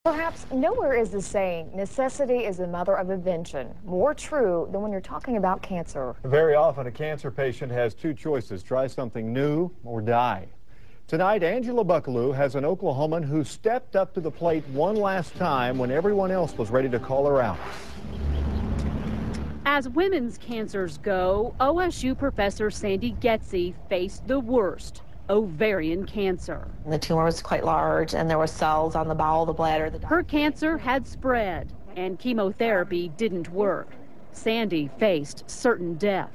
Perhaps nowhere is the saying, necessity is the mother of invention, more true than when you're talking about cancer. Very often a cancer patient has two choices, try something new or die. Tonight, Angela Buckaloo has an Oklahoman who stepped up to the plate one last time when everyone else was ready to call her out. As women's cancers go, OSU professor Sandy Getze faced the worst. Ovarian cancer. The tumor was quite large and there were cells on the bowel of the bladder. Her cancer had spread and chemotherapy didn't work. Sandy faced certain death.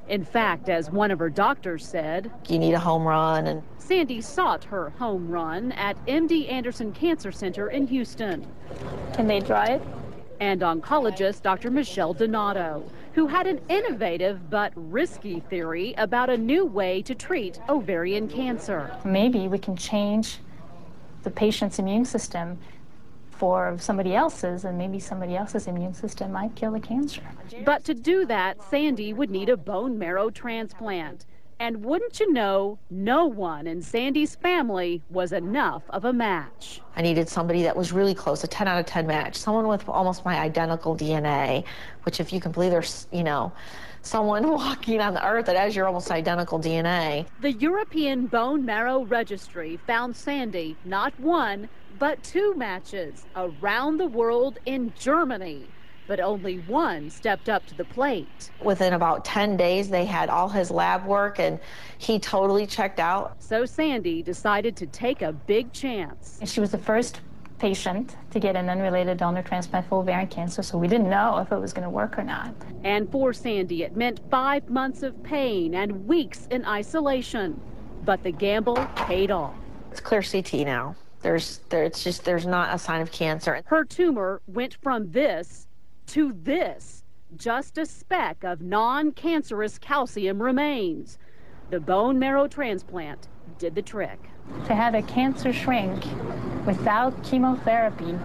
In fact, as one of her doctors said, you need a home run. And Sandy sought her home run at MD Anderson Cancer Center in Houston. Can they drive? And oncologist Dr. Michelle Donato, who had an innovative but risky theory about a new way to treat ovarian cancer. Maybe we can change the patient's immune system for somebody else's, and maybe somebody else's immune system might kill the cancer. But to do that, Sandy would need a bone marrow transplant. And wouldn't you know, no one in Sandy's family was enough of a match. I needed somebody that was really close, a 10 out of 10 match, someone with almost my identical DNA, which if you can believe there's, someone walking on the earth that has your almost identical DNA. The European Bone Marrow Registry found Sandy not one, but two matches around the world in Germany. But only one stepped up to the plate. Within about 10 days, they had all his lab work, and he totally checked out. So Sandy decided to take a big chance. She was the first patient to get an unrelated donor transplant for ovarian cancer, so we didn't know if it was going to work or not. And for Sandy, it meant 5 months of pain and weeks in isolation. But the gamble paid off. It's clear CT now. There's not a sign of cancer. Her tumor went from this to this, just a speck of non-cancerous calcium remains. The bone marrow transplant did the trick. To have a cancer shrink without chemotherapy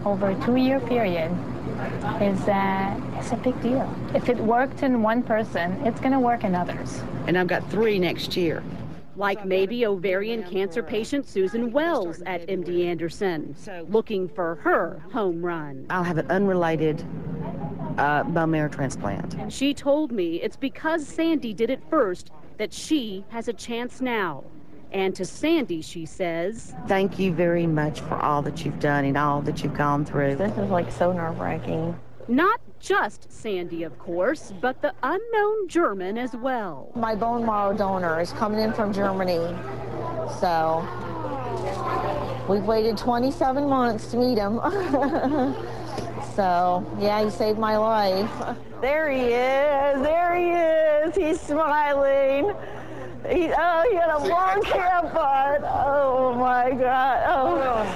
over a 2-year period is a big deal. If it worked in one person, it's going to work in others. And I've got 3 next year. Like maybe ovarian cancer patient Susan Wells at MD Anderson, looking for her home run. I'll have an unrelated bone marrow transplant. She told me it's because Sandy did it first that she has a chance now. And to Sandy, she says, thank you very much for all that you've done and all that you've gone through. This is like so nerve-wracking. Not just Sandy, of course, but the unknown German as well. My bone marrow donor is coming in from Germany, so we've waited 27 months to meet him. So, yeah, he saved my life. There he is, he's smiling. He had a long hair bun. Oh my God,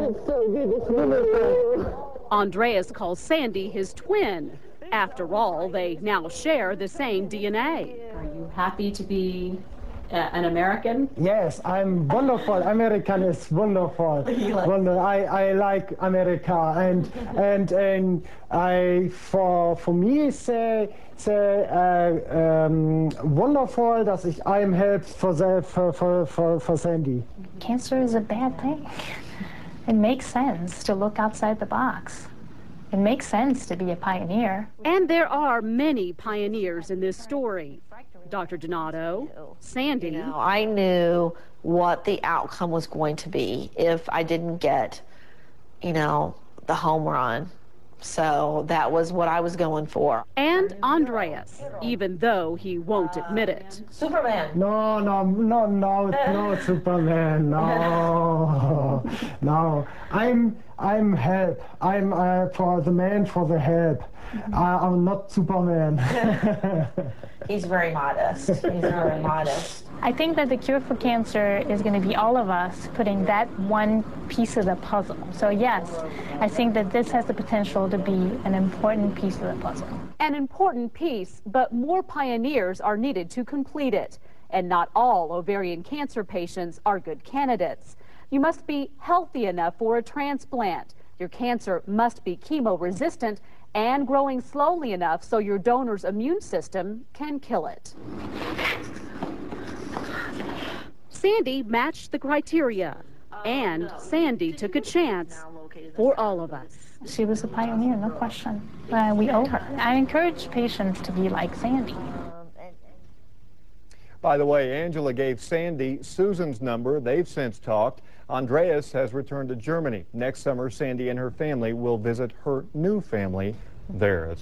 It's so good to see you. Andreas calls Sandy his twin. After all, they now share the same DNA. Are you happy to be an American? Yes, I'm wonderful. American is wonderful. I like America, and for me it's wonderful that I'm helped for Sandy. Cancer is a bad thing. It makes sense to look outside the box. It makes sense to be a pioneer. And there are many pioneers in this story. Dr. Donato, Sandy. I knew what the outcome was going to be if I didn't get, the home run. So that was what I was going for. And Andreas, even though he won't admit it. Superman. No, Superman. No. I'm help. I'm for the man for the help. I'm not Superman. He's very modest. I think that the cure for cancer is going to be all of us putting that one piece of the puzzle. So yes, I think that this has the potential to be an important piece of the puzzle. An important piece, but more pioneers are needed to complete it. And not all ovarian cancer patients are good candidates. You must be healthy enough for a transplant. Your cancer must be chemo-resistant and growing slowly enough so your donor's immune system can kill it. Sandy matched the criteria, and Sandy took a chance for all of us. She was a pioneer, no question. We owe her. I encourage patients to be like Sandy. By the way, Angela gave Sandy Susan's number. They've since talked. Andreas has returned to Germany. Next summer, Sandy and her family will visit her new family there.